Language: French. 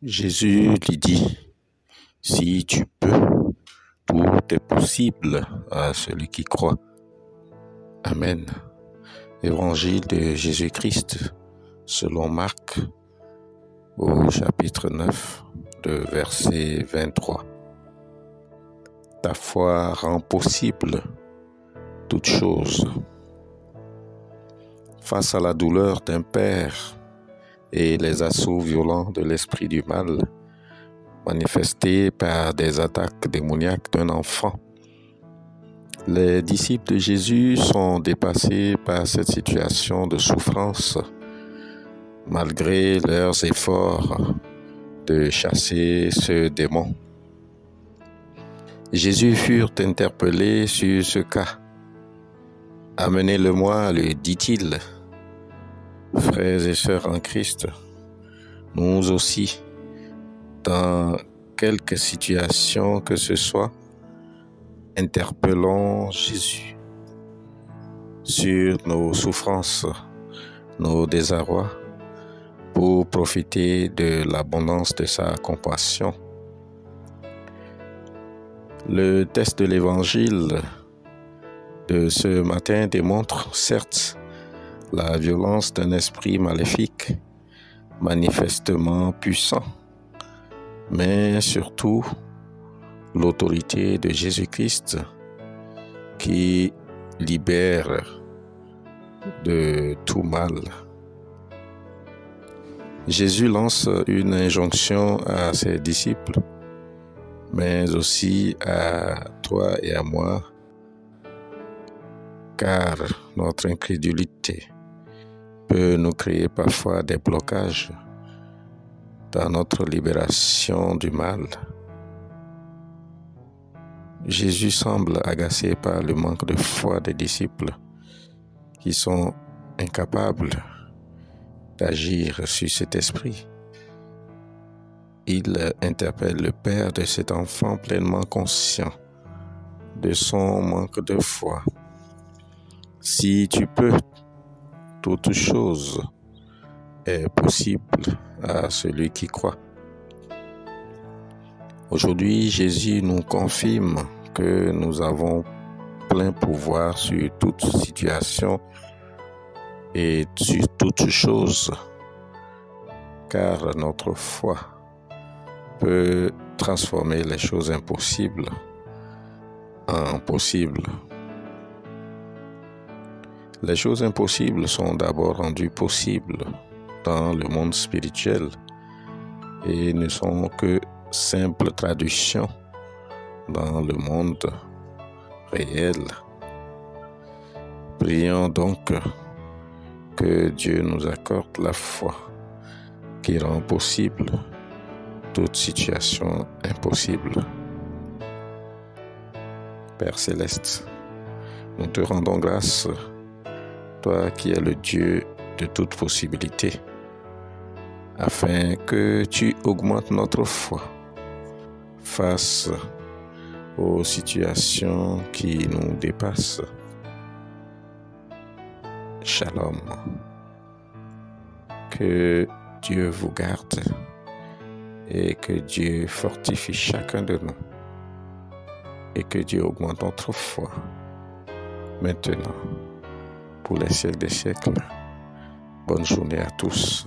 Jésus lui dit, si tu peux, tout est possible à celui qui croit. Amen. Évangile de Jésus-Christ selon Marc au chapitre 9, le verset 23. Ta foi rend possible toute chose. Face à la douleur d'un père et les assauts violents de l'esprit du mal, manifestés par des attaques démoniaques d'un enfant, les disciples de Jésus sont dépassés par cette situation de souffrance, malgré leurs efforts de chasser ce démon. Jésus fut interpellé sur ce cas. « Amenez-le-moi, lui dit-il. » Frères et sœurs en Christ, nous aussi, dans quelque situation que ce soit, interpellons Jésus sur nos souffrances, nos désarrois, pour profiter de l'abondance de sa compassion. Le texte de l'Évangile de ce matin démontre, certes, la violence d'un esprit maléfique, manifestement puissant, mais surtout l'autorité de Jésus-Christ qui libère de tout mal. Jésus lance une injonction à ses disciples, mais aussi à toi et à moi, car notre incrédulité peut nous créer parfois des blocages dans notre libération du mal. Jésus semble agacé par le manque de foi des disciples qui sont incapables d'agir sur cet esprit. Il interpelle le père de cet enfant pleinement conscient de son manque de foi. Si tu peux, toute chose est possible à celui qui croit. Aujourd'hui, Jésus nous confirme que nous avons plein pouvoir sur toute situation et sur toute chose, car notre foi peut transformer les choses impossibles en possibles. Les choses impossibles sont d'abord rendues possibles dans le monde spirituel et ne sont que simples traductions dans le monde réel. Prions donc que Dieu nous accorde la foi qui rend possible toute situation impossible. Père Céleste, nous te rendons grâce, toi qui es le Dieu de toute possibilité, afin que tu augmentes notre foi face aux situations qui nous dépassent. Shalom. Que Dieu vous garde et que Dieu fortifie chacun de nous et que Dieu augmente notre foi maintenant pour les siècles des siècles. Bonne journée à tous.